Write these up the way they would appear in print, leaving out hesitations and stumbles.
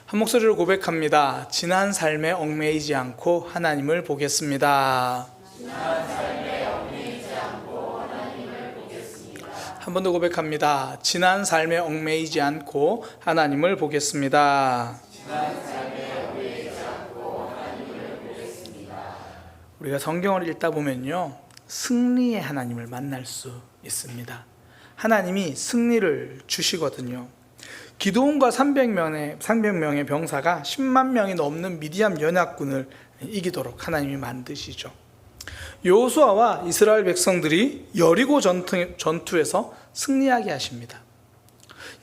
한 목소리로 고백합니다. 지난 삶에 얽매이지 않고 하나님을 보겠습니다. 한 번 더 고백합니다. 지난 삶에 얽매이지 않고 하나님을 보겠습니다. 우리가 성경을 읽다 보면요, 승리의 하나님을 만날 수 있습니다. 하나님이 승리를 주시거든요. 기드온과 300명의 병사가 10만 명이 넘는 미디안 연합군을 이기도록 하나님이 만드시죠. 여호수아와 이스라엘 백성들이 여리고 전투에서 승리하게 하십니다.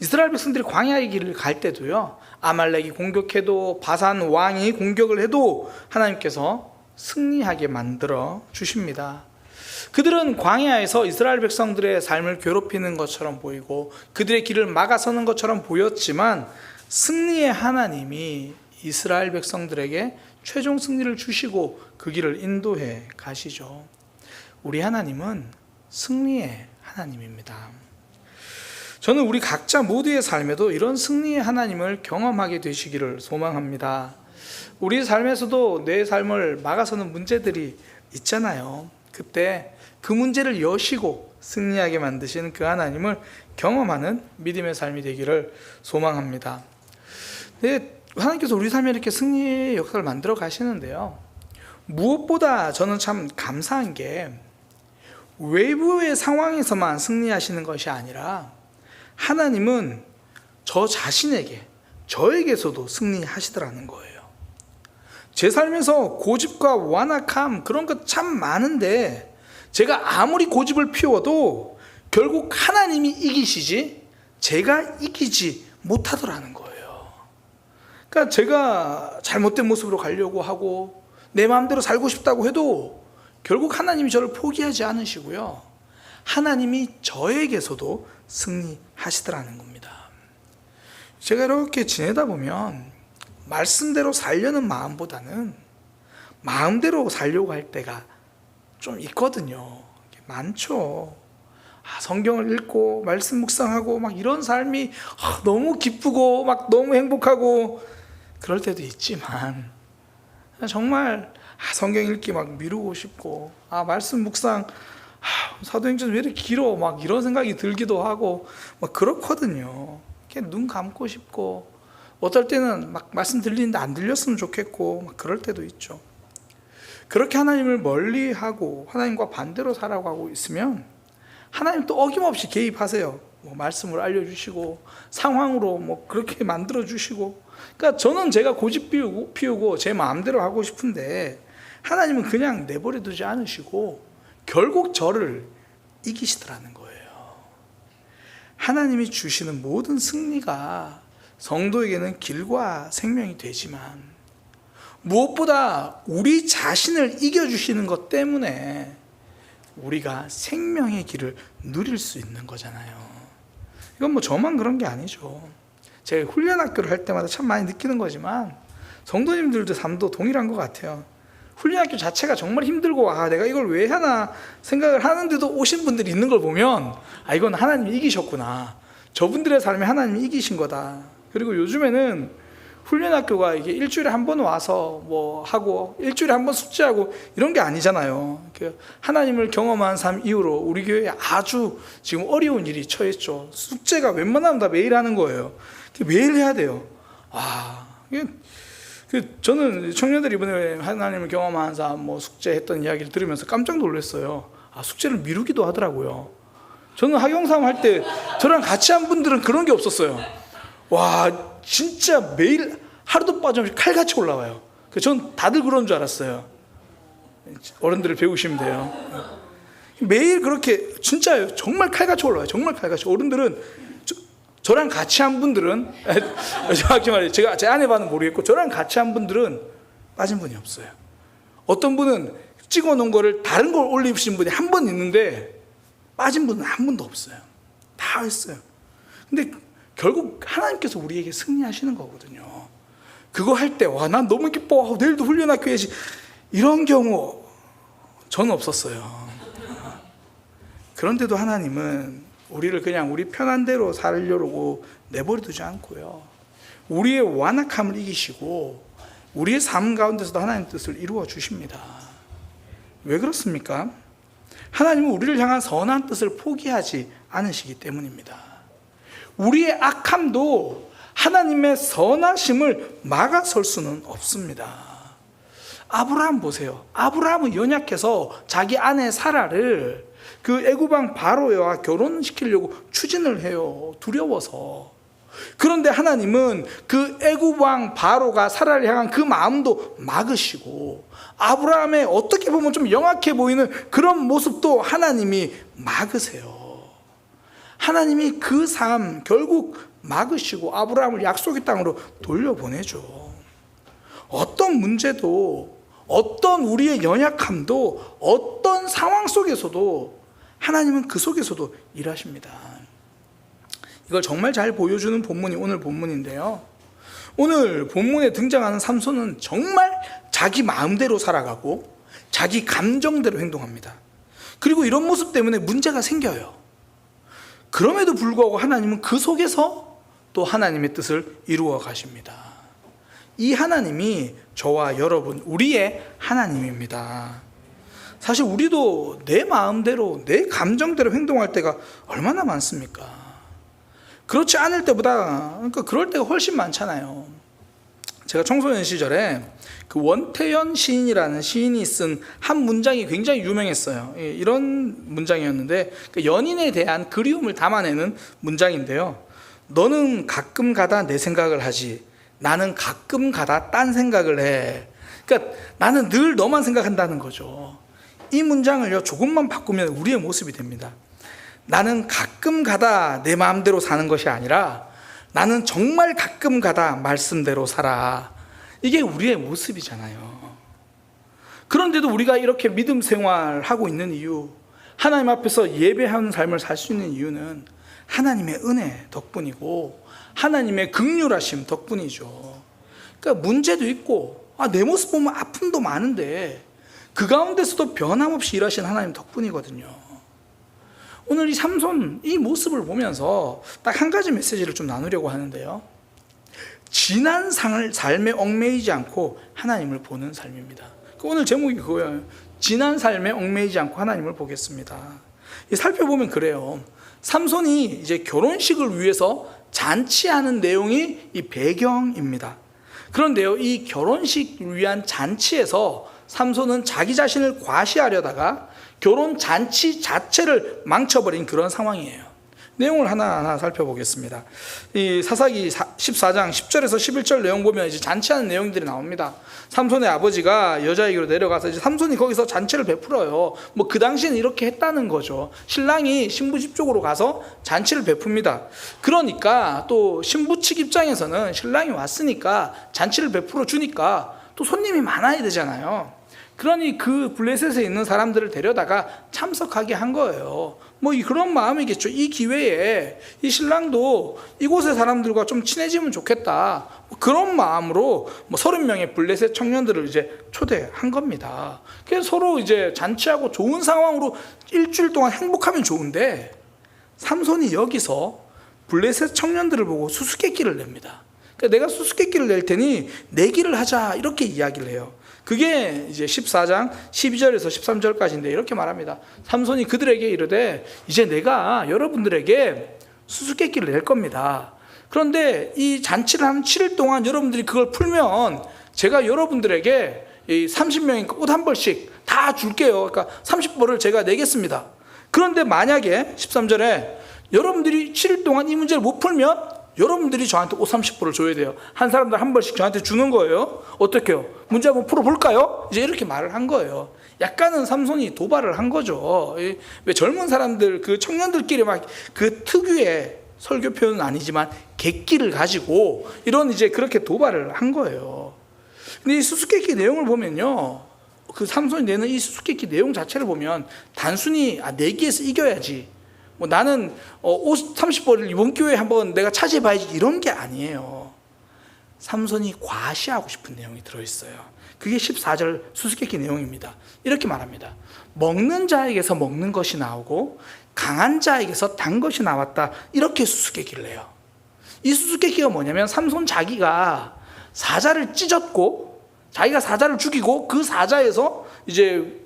이스라엘 백성들이 광야의 길을 갈 때도요, 아말렉이 공격해도 바산 왕이 공격을 해도 하나님께서 승리하게 만들어 주십니다. 그들은 광야에서 이스라엘 백성들의 삶을 괴롭히는 것처럼 보이고 그들의 길을 막아서는 것처럼 보였지만 승리의 하나님이 이스라엘 백성들에게 최종 승리를 주시고 그 길을 인도해 가시죠. 우리 하나님은 승리의 하나님입니다. 저는 우리 각자 모두의 삶에도 이런 승리의 하나님을 경험하게 되시기를 소망합니다. 우리 삶에서도 내 삶을 막아서는 문제들이 있잖아요. 그때 그 문제를 여시고 승리하게 만드시는 그 하나님을 경험하는 믿음의 삶이 되기를 소망합니다. 하나님께서 우리 삶에 이렇게 승리의 역사를 만들어 가시는데요, 무엇보다 저는 참 감사한 게 외부의 상황에서만 승리하시는 것이 아니라 하나님은 저 자신에게, 저에게서도 승리하시더라는 거예요. 제 삶에서 고집과 완악함 그런 것 참 많은데 제가 아무리 고집을 피워도 결국 하나님이 이기시지 제가 이기지 못하더라는 거예요. 그러니까 제가 잘못된 모습으로 가려고 하고 내 마음대로 살고 싶다고 해도 결국 하나님이 저를 포기하지 않으시고요, 하나님이 저에게서도 승리하시더라는 겁니다. 제가 이렇게 지내다 보면 말씀대로 살려는 마음보다는 마음대로 살려고 할 때가 좀 있거든요. 많죠. 성경을 읽고 말씀 묵상하고 막 이런 삶이 너무 기쁘고 막 너무 행복하고 그럴 때도 있지만 정말 성경 읽기 막 미루고 싶고 말씀 묵상 사도행전 왜 이렇게 길어 막 이런 생각이 들기도 하고 막 그렇거든요. 이렇게 눈 감고 싶고 어떨 때는 막 말씀 들리는데 안 들렸으면 좋겠고 막 그럴 때도 있죠. 그렇게 하나님을 멀리하고 하나님과 반대로 살아가고 있으면 하나님 또 어김없이 개입하세요. 말씀을 알려주시고 상황으로 그렇게 만들어주시고. 그러니까 저는 제가 고집 피우고 제 마음대로 하고 싶은데 하나님은 그냥 내버려 두지 않으시고 결국 저를 이기시더라는 거예요. 하나님이 주시는 모든 승리가 성도에게는 길과 생명이 되지만 무엇보다 우리 자신을 이겨주시는 것 때문에 우리가 생명의 길을 누릴 수 있는 거잖아요. 이건 저만 그런 게 아니죠. 제가 훈련학교를 할 때마다 참 많이 느끼는 거지만 성도님들도 삶도 동일한 것 같아요. 훈련학교 자체가 정말 힘들고 내가 이걸 왜 하나 생각을 하는데도 오신 분들이 있는 걸 보면 이건 하나님이 이기셨구나, 저분들의 삶에 하나님이 이기신 거다. 그리고 요즘에는 훈련학교가 이게 일주일에 한 번 와서 하고 일주일에 한 번 숙제하고 이런 게 아니잖아요. 하나님을 경험한 삶 이후로 우리 교회에 아주 지금 어려운 일이 처했죠. 숙제가 웬만하면 다 매일 하는 거예요. 매일 해야 돼요. 저는 청년들이 이번에 하나님을 경험한 삶 숙제했던 이야기를 들으면서 깜짝 놀랐어요. 숙제를 미루기도 하더라고요. 저는 학용사업 할 때 저랑 같이 한 분들은 그런 게 없었어요. 진짜 매일 하루도 빠짐없이 칼같이 올라와요. 전 다들 그런 줄 알았어요. 어른들을 배우시면 돼요. 매일 그렇게 진짜요. 정말 칼같이 올라와요. 정말 칼같이. 어른들은 저랑 같이 한 분들은 정확히 말해요. 제 아내봐는 모르겠고 저랑 같이 한 분들은 빠진 분이 없어요. 어떤 분은 찍어놓은 거를 다른 걸 올리신 분이 한 번 있는데 빠진 분은 한 분도 없어요. 다 했어요. 근데 결국 하나님께서 우리에게 승리하시는 거거든요. 그거 할 때 난 너무 기뻐, 내일도 훈련학교 해야지, 이런 경우 저는 없었어요. 그런데도 하나님은 우리를 그냥 우리 편한 대로 살려고 내버려 두지 않고요, 우리의 완악함을 이기시고 우리의 삶 가운데서도 하나님의 뜻을 이루어 주십니다. 왜 그렇습니까? 하나님은 우리를 향한 선한 뜻을 포기하지 않으시기 때문입니다. 우리의 악함도 하나님의 선하심을 막아설 수는 없습니다. 아브라함 보세요. 아브라함은 연약해서 자기 아내 사라를 그 애굽왕 바로와 결혼시키려고 추진을 해요. 두려워서. 그런데 하나님은 그 애굽왕 바로가 사라를 향한 그 마음도 막으시고, 아브라함의 어떻게 보면 좀 영악해 보이는 그런 모습도 하나님이 막으세요. 하나님이 그 삶 결국 막으시고 아브라함을 약속의 땅으로 돌려보내죠. 어떤 문제도, 어떤 우리의 연약함도, 어떤 상황 속에서도 하나님은 그 속에서도 일하십니다. 이걸 정말 잘 보여주는 본문이 오늘 본문인데요. 오늘 본문에 등장하는 삼손은 정말 자기 마음대로 살아가고 자기 감정대로 행동합니다. 그리고 이런 모습 때문에 문제가 생겨요. 그럼에도 불구하고 하나님은 그 속에서 또 하나님의 뜻을 이루어 가십니다. 이 하나님이 저와 여러분, 우리의 하나님입니다. 사실 우리도 내 마음대로, 내 감정대로 행동할 때가 얼마나 많습니까? 그렇지 않을 때보다, 그러니까 그럴 때가 훨씬 많잖아요. 제가 청소년 시절에 그 원태연 시인이라는 시인이 쓴 한 문장이 굉장히 유명했어요. 이런 문장이었는데, 연인에 대한 그리움을 담아내는 문장인데요. 너는 가끔 가다 내 생각을 하지, 나는 가끔 가다 딴 생각을 해. 그러니까 나는 늘 너만 생각한다는 거죠. 이 문장을요, 조금만 바꾸면 우리의 모습이 됩니다. 나는 가끔 가다 내 마음대로 사는 것이 아니라 나는 정말 가끔 가다 말씀대로 살아. 이게 우리의 모습이잖아요. 그런데도 우리가 이렇게 믿음 생활하고 있는 이유, 하나님 앞에서 예배하는 삶을 살 수 있는 이유는 하나님의 은혜 덕분이고 하나님의 긍휼하심 덕분이죠. 그러니까 문제도 있고 내 모습 보면 아픔도 많은데 그 가운데서도 변함없이 일하신 하나님 덕분이거든요. 오늘 이 삼손 이 모습을 보면서 딱 한 가지 메시지를 좀 나누려고 하는데요. 지난 삶에 얽매이지 않고 하나님을 보는 삶입니다. 오늘 제목이 그거예요. 지난 삶에 얽매이지 않고 하나님을 보겠습니다. 살펴보면 그래요. 삼손이 이제 결혼식을 위해서 잔치하는 내용이 이 배경입니다. 그런데요, 이 결혼식을 위한 잔치에서 삼손은 자기 자신을 과시하려다가 결혼 잔치 자체를 망쳐버린 그런 상황이에요. 내용을 하나하나 살펴보겠습니다. 이 사사기 14장 10절에서 11절 내용 보면 이제 잔치하는 내용들이 나옵니다. 삼손의 아버지가 여자에게로 내려가서 이제 삼손이 거기서 잔치를 베풀어요. 뭐 그 당시에는 이렇게 했다는 거죠. 신랑이 신부 집 쪽으로 가서 잔치를 베풉니다. 그러니까 또 신부 측 입장에서는 신랑이 왔으니까 잔치를 베풀어 주니까 또 손님이 많아야 되잖아요. 그러니 그 블레셋에 있는 사람들을 데려다가 참석하게 한 거예요. 뭐 그런 마음이겠죠. 이 기회에 이 신랑도 이곳의 사람들과 좀 친해지면 좋겠다. 그런 마음으로 30명의 블레셋 청년들을 이제 초대한 겁니다. 그래서 서로 이제 잔치하고 좋은 상황으로 일주일 동안 행복하면 좋은데, 삼손이 여기서 블레셋 청년들을 보고 수수께끼를 냅니다. 그러니까 내가 수수께끼를 낼 테니 내기를 하자, 이렇게 이야기를 해요. 그게 이제 14장 12절에서 13절까지인데 이렇게 말합니다. 삼손이 그들에게 이르되 이제 내가 여러분들에게 수수께끼를 낼 겁니다. 그런데 이 잔치를 한 7일 동안 여러분들이 그걸 풀면 제가 여러분들에게 이 30명이니까 옷 한 벌씩 다 줄게요. 그러니까 30벌을 제가 내겠습니다. 그런데 만약에 13절에 여러분들이 7일 동안 이 문제를 못 풀면 여러분들이 저한테 옷 30벌을 줘야 돼요. 한 사람들 한 벌씩 저한테 주는 거예요. 어떻게요? 문제 한번 풀어볼까요? 이제 이렇게 말을 한 거예요. 약간은 삼손이 도발을 한 거죠. 왜 젊은 사람들, 그 청년들끼리 막 그 특유의 설교 표현은 아니지만 객기를 가지고 이런 이제 그렇게 도발을 한 거예요. 근데 이 수수께끼 내용을 보면요, 그 삼손이 내는 이 수수께끼 내용 자체를 보면 단순히 내기에서 이겨야지, 나는 옷 30벌을 이번 기회에 한번 내가 차지해봐야지, 이런 게 아니에요. 삼손이 과시하고 싶은 내용이 들어있어요. 그게 14절 수수께끼 내용입니다. 이렇게 말합니다. 먹는 자에게서 먹는 것이 나오고 강한 자에게서 단 것이 나왔다, 이렇게 수수께끼를 해요. 이 수수께끼가 뭐냐면 삼손 자기가 사자를 찢었고 자기가 사자를 죽이고 그 사자에서 이제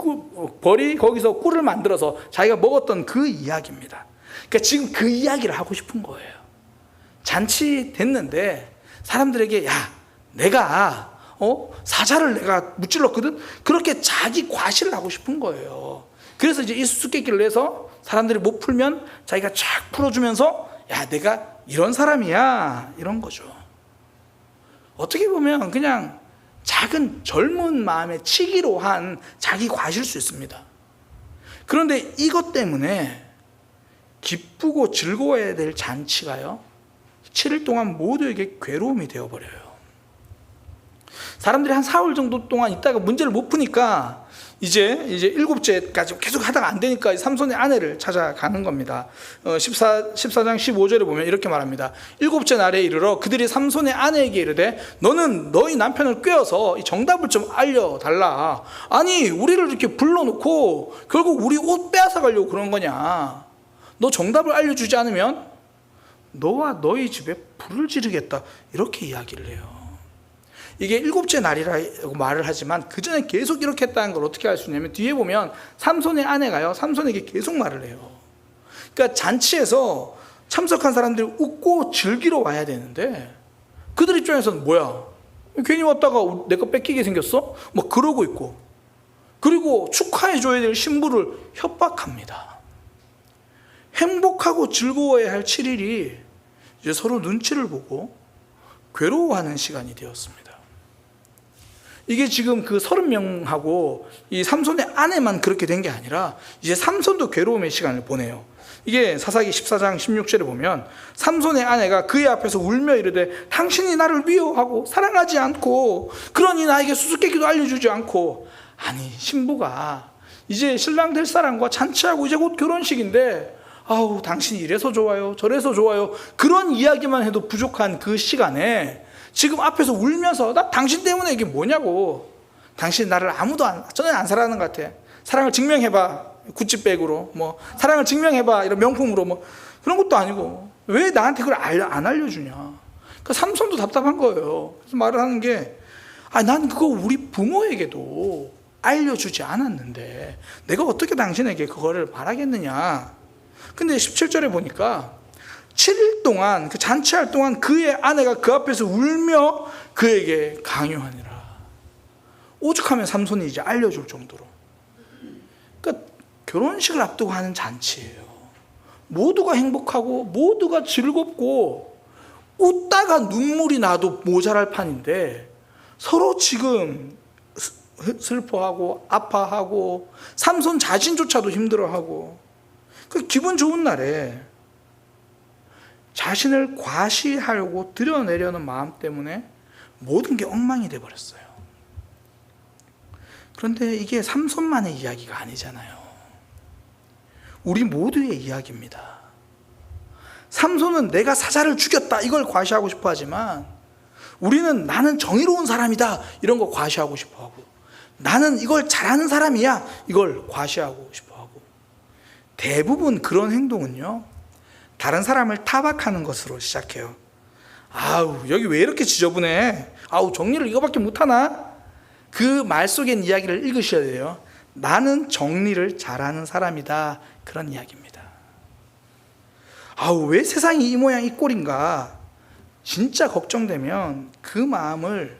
벌이 거기서 꿀을 만들어서 자기가 먹었던 그 이야기입니다. 그러니까 지금 그 이야기를 하고 싶은 거예요. 잔치 됐는데 사람들에게 야 내가 사자를 내가 무찔렀거든. 그렇게 자기 과시를 하고 싶은 거예요. 그래서 이제 이 수수께끼를 내서 사람들이 못 풀면 자기가 쫙 풀어주면서 야 내가 이런 사람이야 이런 거죠. 어떻게 보면 그냥 작은 젊은 마음의 치기로 한 자기 과시일 수 있습니다. 그런데 이것 때문에 기쁘고 즐거워야 될 잔치가요 7일 동안 모두에게 괴로움이 되어버려요. 사람들이 한 4월 정도 동안 있다가 문제를 못 푸니까 이제 7째까지 계속 하다가 안 되니까 삼손의 아내를 찾아가는 겁니다. 14장 15절에 보면 이렇게 말합니다. 7째 날에 이르러 그들이 삼손의 아내에게 이르되 너는 너희 남편을 꾀어서 이 정답을 좀 알려달라. 아니 우리를 이렇게 불러놓고 결국 우리 옷 빼앗아 가려고 그런 거냐. 너 정답을 알려주지 않으면 너와 너희 집에 불을 지르겠다. 이렇게 이야기를 해요. 이게 7째 날이라고 말을 하지만 그 전에 계속 이렇게 했다는 걸 어떻게 알 수 있냐면 뒤에 보면 삼손의 아내가요 삼손에게 계속 말을 해요. 그러니까 잔치에서 참석한 사람들이 웃고 즐기러 와야 되는데 그들 입장에서는 뭐야 괜히 왔다가 내 거 뺏기게 생겼어? 뭐 그러고 있고 그리고 축하해 줘야 될 신부를 협박합니다. 행복하고 즐거워야 할 7일이 이제 서로 눈치를 보고 괴로워하는 시간이 되었습니다. 이게 지금 그 30명하고 이 삼손의 아내만 그렇게 된 게 아니라 이제 삼손도 괴로움의 시간을 보내요. 이게 사사기 14장 16절에 보면 삼손의 아내가 그의 앞에서 울며 이르되 당신이 나를 미워하고 사랑하지 않고 그러니 나에게 수수께끼도 알려주지 않고. 아니 신부가 이제 신랑 될 사람과 잔치하고 이제 곧 결혼식인데 아우 당신이 이래서 좋아요 저래서 좋아요 그런 이야기만 해도 부족한 그 시간에 지금 앞에서 울면서 나 당신 때문에 이게 뭐냐고. 당신 나를 아무도 전혀 안 사랑하는 것 같아. 사랑을 증명해봐 구찌백으로 뭐 사랑을 증명해봐 이런 명품으로 뭐 그런 것도 아니고 왜 나한테 그걸 안 알려주냐. 그러니까 삼손도 답답한 거예요. 그래서 말을 하는 게 난 그거 우리 부모에게도 알려주지 않았는데 내가 어떻게 당신에게 그거를 말하겠느냐. 근데 17절에 보니까 7일 동안 그 잔치할 동안 그의 아내가 그 앞에서 울며 그에게 강요하니라. 오죽하면 삼손이 이제 알려줄 정도로. 그러니까 결혼식을 앞두고 하는 잔치예요. 모두가 행복하고 모두가 즐겁고 웃다가 눈물이 나도 모자랄 판인데 서로 지금 슬퍼하고 아파하고 삼손 자신조차도 힘들어하고 그 기분 좋은 날에 자신을 과시하려고 드러내려는 마음 때문에 모든 게 엉망이 되어버렸어요. 그런데 이게 삼손만의 이야기가 아니잖아요. 우리 모두의 이야기입니다. 삼손은 내가 사자를 죽였다 이걸 과시하고 싶어 하지만 우리는 나는 정의로운 사람이다 이런 거 과시하고 싶어 하고 나는 이걸 잘하는 사람이야 이걸 과시하고 싶어 하고 대부분 그런 행동은요 다른 사람을 타박하는 것으로 시작해요. 아우 여기 왜 이렇게 지저분해. 아우 정리를 이거밖에 못하나. 그 말 속엔 이야기를 읽으셔야 돼요. 나는 정리를 잘하는 사람이다 그런 이야기입니다. 아우 왜 세상이 이 모양 이 꼴인가. 진짜 걱정되면 그 마음을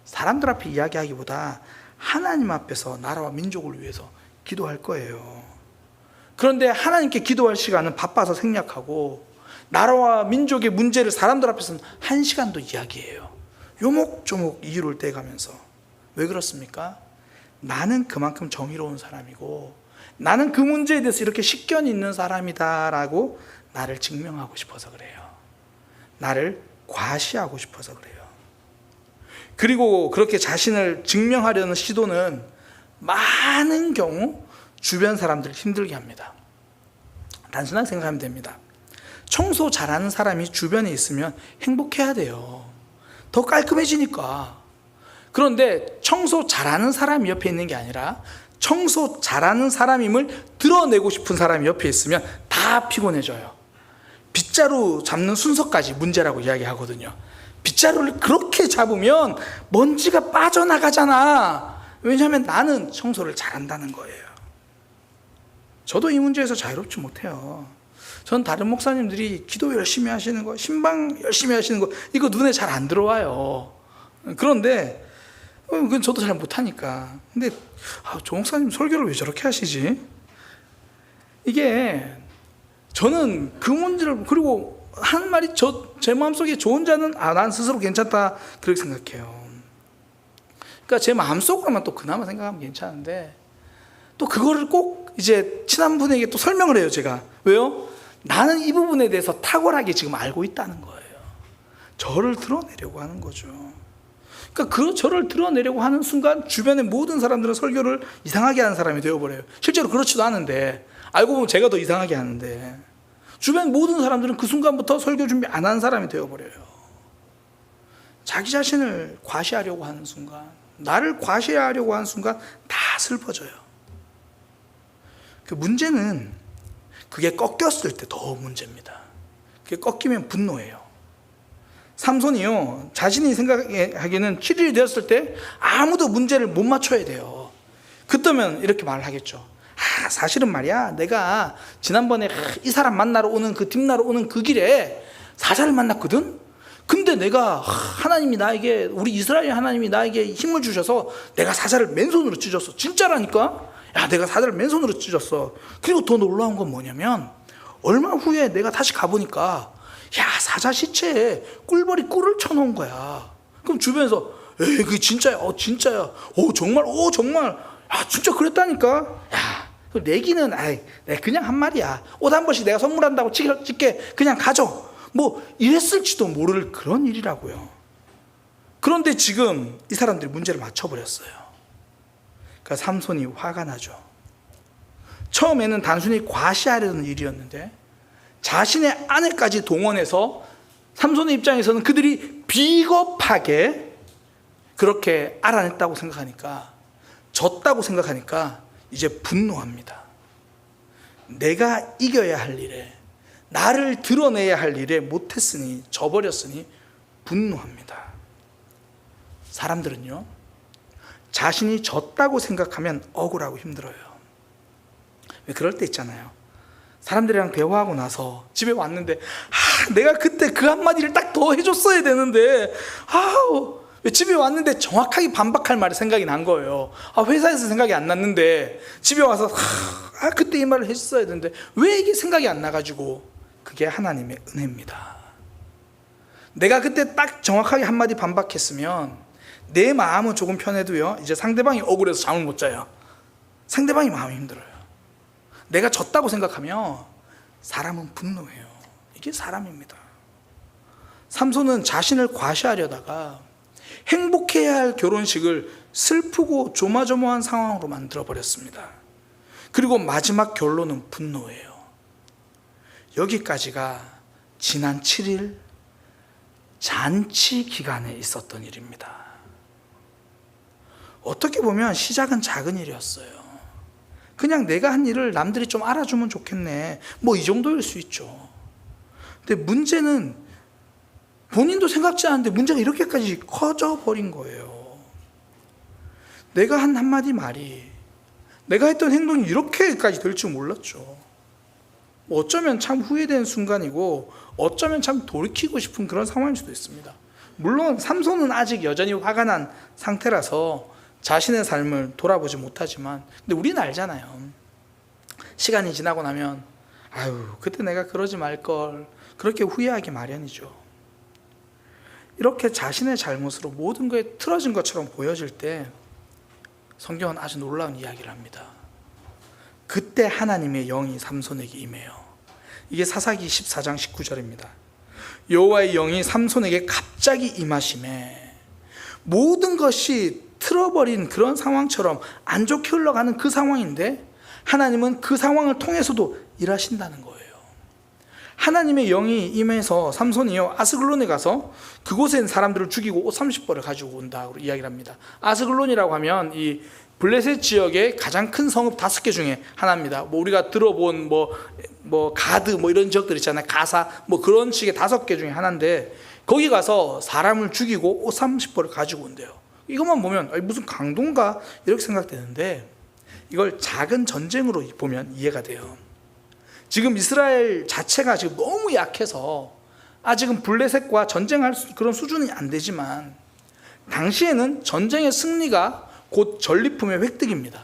사람들 앞에 이야기하기보다 하나님 앞에서 나라와 민족을 위해서 기도할 거예요. 그런데 하나님께 기도할 시간은 바빠서 생략하고 나라와 민족의 문제를 사람들 앞에서는 1시간도 이야기해요. 요목조목 이유를 떼가면서. 왜 그렇습니까? 나는 그만큼 정의로운 사람이고 나는 그 문제에 대해서 이렇게 식견이 있는 사람이다라고 나를 증명하고 싶어서 그래요. 나를 과시하고 싶어서 그래요. 그리고 그렇게 자신을 증명하려는 시도는 많은 경우 주변 사람들을 힘들게 합니다. 단순하게 생각하면 됩니다. 청소 잘하는 사람이 주변에 있으면 행복해야 돼요. 더 깔끔해지니까. 그런데 청소 잘하는 사람이 옆에 있는 게 아니라 청소 잘하는 사람임을 드러내고 싶은 사람이 옆에 있으면 다 피곤해져요. 빗자루 잡는 순서까지 문제라고 이야기하거든요. 빗자루를 그렇게 잡으면 먼지가 빠져나가잖아. 왜냐하면 나는 청소를 잘한다는 거예요. 저도 이 문제에서 자유롭지 못해요. 전 다른 목사님들이 기도 열심히 하시는 거, 신방 열심히 하시는 거, 이거 눈에 잘 안 들어와요. 그런데 그건 저도 잘 못하니까. 근데 조 목사님 설교를 왜 저렇게 하시지? 이게 저는 그 문제를, 그리고 한 말이 제 마음속에 좋은 자는 난 스스로 괜찮다 그렇게 생각해요. 그러니까 제 마음속으로만 또 그나마 생각하면 괜찮은데, 또 그거를 꼭 이제 친한 분에게 또 설명을 해요. 제가 왜요? 나는 이 부분에 대해서 탁월하게 지금 알고 있다는 거예요. 저를 드러내려고 하는 거죠. 그러니까 그 저를 드러내려고 하는 순간 주변의 모든 사람들은 설교를 이상하게 하는 사람이 되어버려요. 실제로 그렇지도 않은데, 알고 보면 제가 더 이상하게 하는데, 주변 모든 사람들은 그 순간부터 설교 준비 안 한 사람이 되어버려요. 자기 자신을 과시하려고 하는 순간, 나를 과시하려고 하는 순간 다 슬퍼져요. 그 문제는 그게 꺾였을 때 더 문제입니다. 그게 꺾이면 분노해요. 삼손이요, 자신이 생각하기에는 7일이 되었을 때 아무도 문제를 못 맞춰야 돼요. 그때면 이렇게 말을 하겠죠. 사실은 말이야, 내가 지난번에 이 사람 만나러 오는 그 딥나러 오는 그 길에 사자를 만났거든. 근데 내가 하나님이 나에게, 우리 이스라엘 하나님이 나에게 힘을 주셔서 내가 사자를 맨손으로 찢었어. 진짜라니까. 야, 내가 사자를 맨손으로 찢었어. 그리고 더 놀라운 건 뭐냐면, 얼마 후에 내가 다시 가보니까 사자 시체에 꿀벌이 꿀을 쳐놓은 거야. 그럼 주변에서 에이, 그게 진짜야. 진짜야. 정말. 야, 진짜 그랬다니까. 야, 내기는 내가 그냥 한 말이야. 옷 한 번씩 내가 선물한다고 찍게 그냥 가져. 뭐 이랬을지도 모를 그런 일이라고요. 그런데 지금 이 사람들이 문제를 맞춰버렸어요. 그러니까 삼손이 화가 나죠. 처음에는 단순히 과시하려는 일이었는데 자신의 아내까지 동원해서 삼손의 입장에서는 그들이 비겁하게 그렇게 알아냈다고 생각하니까, 졌다고 생각하니까 이제 분노합니다. 내가 이겨야 할 일에, 나를 드러내야 할 일에 못했으니, 져버렸으니 분노합니다. 사람들은요, 자신이 졌다고 생각하면 억울하고 힘들어요. 왜 그럴 때 있잖아요. 사람들이랑 대화하고 나서 집에 왔는데 내가 그때 그 한마디를 딱 더 해줬어야 되는데 왜 집에 왔는데 정확하게 반박할 말이 생각이 난 거예요. 회사에서 생각이 안 났는데 집에 와서 그때 이 말을 했어야 되는데 왜 이게 생각이 안 나가지고, 그게 하나님의 은혜입니다. 내가 그때 딱 정확하게 한마디 반박했으면 내 마음은 조금 편해도요, 이제 상대방이 억울해서 잠을 못 자요. 상대방이 마음이 힘들어요. 내가 졌다고 생각하면 사람은 분노해요. 이게 사람입니다. 삼손은 자신을 과시하려다가 행복해야 할 결혼식을 슬프고 조마조마한 상황으로 만들어버렸습니다. 그리고 마지막 결론은 분노예요. 여기까지가 지난 7일 잔치 기간에 있었던 일입니다. 어떻게 보면 시작은 작은 일이었어요. 그냥 내가 한 일을 남들이 좀 알아주면 좋겠네, 뭐 이 정도일 수 있죠. 근데 문제는 본인도 생각지 않았는데 문제가 이렇게까지 커져버린 거예요. 내가 한 한마디 말이, 내가 했던 행동이 이렇게까지 될 줄 몰랐죠. 어쩌면 참 후회된 순간이고, 어쩌면 참 돌이키고 싶은 그런 상황일 수도 있습니다. 물론 삼손은 아직 여전히 화가 난 상태라서 자신의 삶을 돌아보지 못하지만, 근데 우리는 알잖아요. 시간이 지나고 나면 그때 내가 그러지 말걸, 그렇게 후회하기 마련이죠. 이렇게 자신의 잘못으로 모든 것에 틀어진 것처럼 보여질 때 성경은 아주 놀라운 이야기를 합니다. 그때 하나님의 영이 삼손에게 임해요. 이게 사사기 14장 19절입니다. 여호와의 영이 삼손에게 갑자기 임하심에, 모든 것이 틀어버린 그런 상황처럼 안 좋게 흘러가는 그 상황인데 하나님은 그 상황을 통해서도 일하신다는 거예요. 하나님의 영이 임해서 삼손이요 아스글론에 가서 그곳에 있는 사람들을 죽이고 옷 30벌을 가지고 온다고 이야기를 합니다. 아스글론이라고 하면 이 블레셋 지역의 가장 큰 성읍 5개 중에 하나입니다. 뭐 우리가 들어본 뭐 가드 뭐 이런 지역들 있잖아요. 가사 뭐 그런 식의 5개 중에 하나인데 거기 가서 사람을 죽이고 옷 30벌을 가지고 온대요. 이것만 보면 무슨 강도인가 이렇게 생각되는데 이걸 작은 전쟁으로 보면 이해가 돼요. 지금 이스라엘 자체가 지금 너무 약해서 아직은 블레셋과 전쟁할 그런 수준이 안 되지만 당시에는 전쟁의 승리가 곧 전리품의 획득입니다.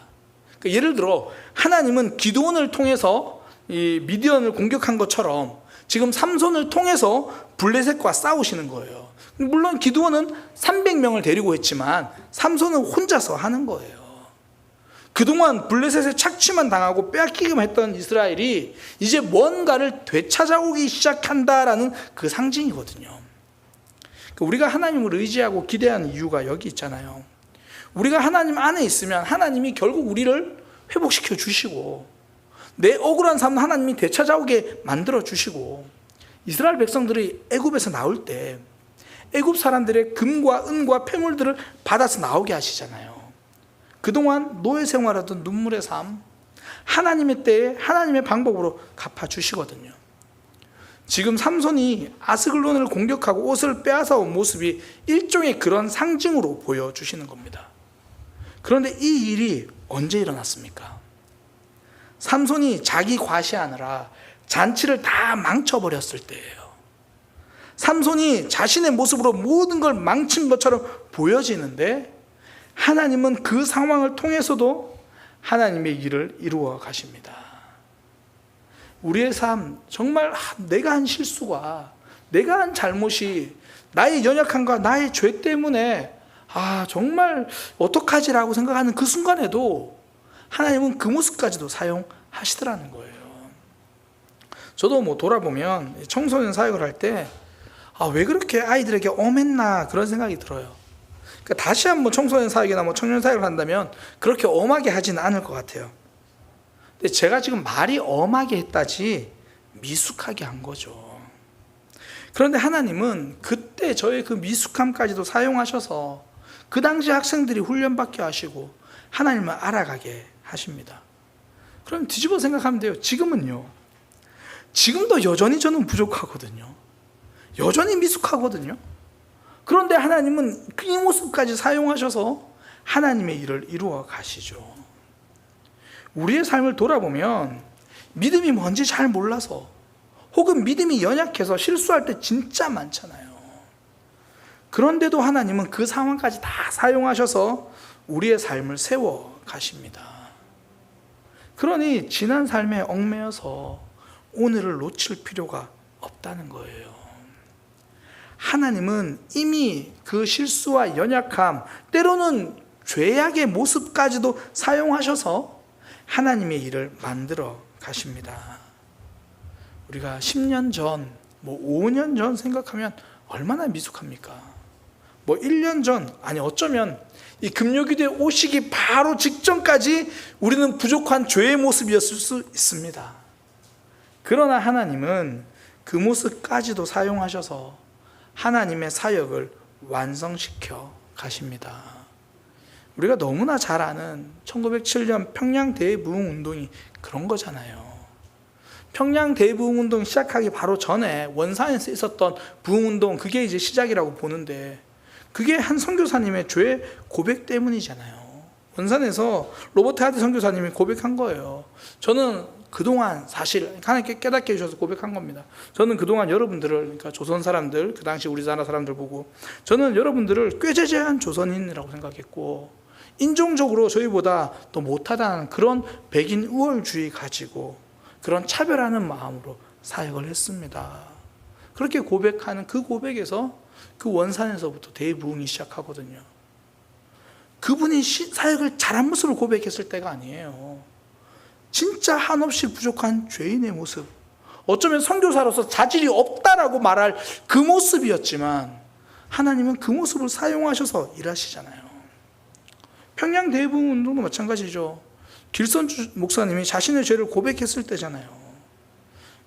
그러니까 예를 들어 하나님은 기드온을 통해서 이 미디언을 공격한 것처럼 지금 삼손을 통해서 블레셋과 싸우시는 거예요. 물론 기드온은 300명을 데리고 했지만 삼손은 혼자서 하는 거예요. 그동안 블레셋에 착취만 당하고 빼앗기기만 했던 이스라엘이 이제 뭔가를 되찾아오기 시작한다라는 그 상징이거든요. 우리가 하나님을 의지하고 기대하는 이유가 여기 있잖아요. 우리가 하나님 안에 있으면 하나님이 결국 우리를 회복시켜 주시고 내 억울한 삶 하나님이 되찾아오게 만들어 주시고 이스라엘 백성들이 애굽에서 나올 때 애굽 사람들의 금과 은과 폐물들을 받아서 나오게 하시잖아요. 그동안 노예 생활하던 눈물의 삶 하나님의 때에 하나님의 방법으로 갚아주시거든요. 지금 삼손이 아스글론을 공격하고 옷을 빼앗아 온 모습이 일종의 그런 상징으로 보여주시는 겁니다. 그런데 이 일이 언제 일어났습니까? 삼손이 자기 과시하느라 잔치를 다 망쳐버렸을 때예요. 삼손이 자신의 모습으로 모든 걸 망친 것처럼 보여지는데 하나님은 그 상황을 통해서도 하나님의 일을 이루어 가십니다. 우리의 삶 정말 내가 한 실수가 내가 한 잘못이 나의 연약함과 나의 죄 때문에 정말 어떡하지라고 생각하는 그 순간에도 하나님은 그 모습까지도 사용하시더라는 거예요. 저도 돌아보면 청소년 사역을 할 때 왜 그렇게 아이들에게 엄했나 그런 생각이 들어요. 그러니까 다시 한번 청소년 사역이나 청년 사역을 한다면 그렇게 엄하게 하지는 않을 것 같아요. 근데 제가 지금 말이 엄하게 했다지 미숙하게 한 거죠. 그런데 하나님은 그때 저의 그 미숙함까지도 사용하셔서 그 당시 학생들이 훈련받게 하시고 하나님을 알아가게 하십니다. 그럼 뒤집어 생각하면 돼요. 지금은요. 지금도 여전히 저는 부족하거든요. 여전히 미숙하거든요. 그런데 하나님은 이 모습까지 사용하셔서 하나님의 일을 이루어 가시죠. 우리의 삶을 돌아보면 믿음이 뭔지 잘 몰라서 혹은 믿음이 연약해서 실수할 때 진짜 많잖아요. 그런데도 하나님은 그 상황까지 다 사용하셔서 우리의 삶을 세워 가십니다. 그러니 지난 삶에 얽매여서 오늘을 놓칠 필요가 없다는 거예요. 하나님은 이미 그 실수와 연약함, 때로는 죄악의 모습까지도 사용하셔서 하나님의 일을 만들어 가십니다. 우리가 10년 전, 5년 전 생각하면 얼마나 미숙합니까? 1년 전, 어쩌면 이 금요기도에 오시기 바로 직전까지 우리는 부족한 죄의 모습이었을 수 있습니다. 그러나 하나님은 그 모습까지도 사용하셔서 하나님의 사역을 완성시켜 가십니다. 우리가 너무나 잘 아는 1907년 평양 대부흥운동이 그런 거잖아요. 평양 대부흥운동 시작하기 바로 전에 원산에서 있었던 부흥운동, 그게 이제 시작이라고 보는데 그게 한 선교사님의 죄 고백 때문이잖아요. 원산에서 로버트 하드 선교사님이 고백한 거예요. 저는 그동안 사실 하나님께 깨닫게 해주셔서 고백한 겁니다. 저는 그동안 여러분들을, 그러니까 조선 사람들, 그 당시 우리나라 사람들 보고 저는 여러분들을 꾀죄죄한 조선인이라고 생각했고 인종적으로 저희보다 더 못하다는 그런 백인 우월주의 가지고 그런 차별하는 마음으로 사역을 했습니다. 그렇게 고백하는 그 고백에서 그 원산에서부터 대부흥이 시작하거든요. 그분이 사역을 잘한 모습을 고백했을 때가 아니에요. 진짜 한없이 부족한 죄인의 모습, 어쩌면 선교사로서 자질이 없다라고 말할 그 모습이었지만 하나님은 그 모습을 사용하셔서 일하시잖아요. 평양 대부흥운동도 마찬가지죠. 길선 목사님이 자신의 죄를 고백했을 때잖아요.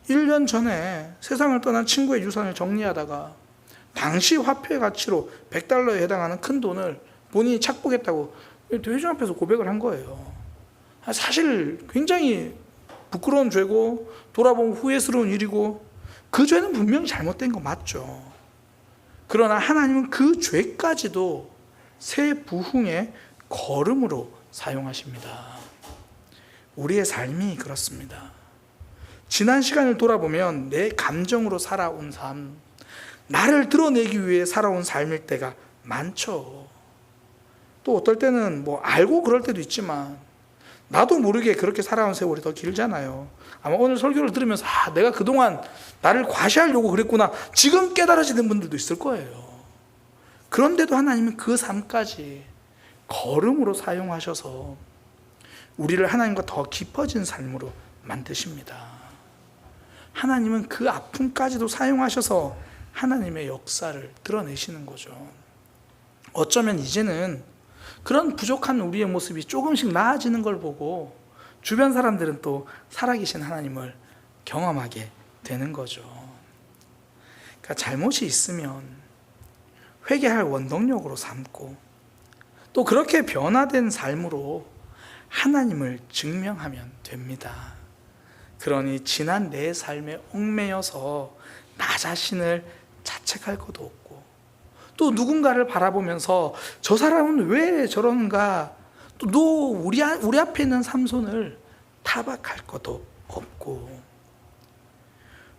1년 전에 세상을 떠난 친구의 유산을 정리하다가 당시 화폐 가치로 100달러에 해당하는 큰 돈을 본인이 착복했다고 회중 앞에서 고백을 한 거예요. 사실 굉장히 부끄러운 죄고 돌아보면 후회스러운 일이고 그 죄는 분명히 잘못된 거 맞죠. 그러나 하나님은 그 죄까지도 새 부흥의 걸음으로 사용하십니다. 우리의 삶이 그렇습니다. 지난 시간을 돌아보면 내 감정으로 살아온 삶, 나를 드러내기 위해 살아온 삶일 때가 많죠. 또 어떨 때는 알고 그럴 때도 있지만 나도 모르게 그렇게 살아온 세월이 더 길잖아요. 아마 오늘 설교를 들으면서 내가 그동안 나를 과시하려고 그랬구나 지금 깨달아지는 분들도 있을 거예요. 그런데도 하나님은 그 삶까지 걸음으로 사용하셔서 우리를 하나님과 더 깊어진 삶으로 만드십니다. 하나님은 그 아픔까지도 사용하셔서 하나님의 역사를 드러내시는 거죠. 어쩌면 이제는 그런 부족한 우리의 모습이 조금씩 나아지는 걸 보고 주변 사람들은 또 살아계신 하나님을 경험하게 되는 거죠. 그러니까 잘못이 있으면 회개할 원동력으로 삼고 또 그렇게 변화된 삶으로 하나님을 증명하면 됩니다. 그러니 지난 내 삶에 얽매여서 나 자신을 자책할 것도 없고 또 누군가를 바라보면서 저 사람은 왜 저런가 또 우리 앞에 있는 삼손을 타박할 것도 없고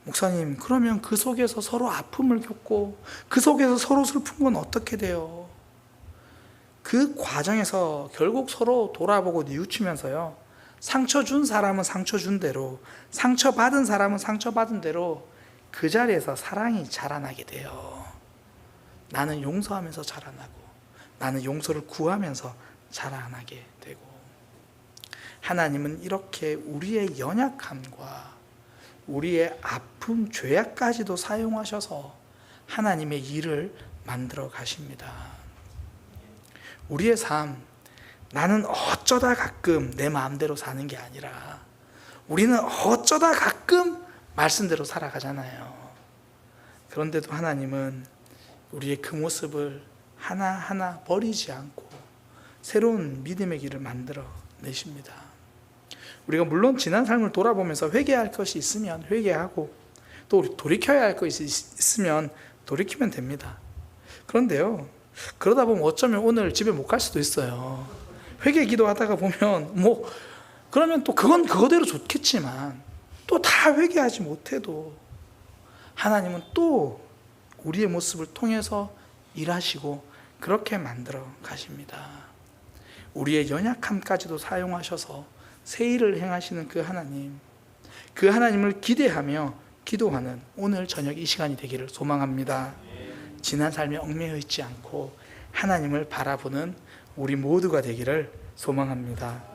목사님 그러면 그 속에서 서로 아픔을 겪고 그 속에서 서로 슬픈 건 어떻게 돼요? 그 과정에서 결국 서로 돌아보고 뉘우치면서요 상처 준 사람은 상처 준 대로 상처 받은 사람은 상처 받은 대로 그 자리에서 사랑이 자라나게 돼요. 나는 용서하면서 자라나고 나는 용서를 구하면서 자라나게 되고 하나님은 이렇게 우리의 연약함과 우리의 아픔, 죄악까지도 사용하셔서 하나님의 일을 만들어 가십니다. 우리의 삶, 나는 어쩌다 가끔 내 마음대로 사는 게 아니라 우리는 어쩌다 가끔 말씀대로 살아가잖아요. 그런데도 하나님은 우리의 그 모습을 하나하나 버리지 않고 새로운 믿음의 길을 만들어 내십니다. 우리가 물론 지난 삶을 돌아보면서 회개할 것이 있으면 회개하고 또 돌이켜야 할 것이 있으면 돌이키면 됩니다. 그런데요, 그러다 보면 어쩌면 오늘 집에 못 갈 수도 있어요. 회개 기도하다가 보면 그러면 또 그건 그거대로 좋겠지만 또 다 회개하지 못해도 하나님은 또 우리의 모습을 통해서 일하시고 그렇게 만들어 가십니다. 우리의 연약함까지도 사용하셔서 새 일을 행하시는 그 하나님을 기대하며 기도하는 오늘 저녁 이 시간이 되기를 소망합니다. 지난 삶에 얽매여 있지 않고 하나님을 바라보는 우리 모두가 되기를 소망합니다.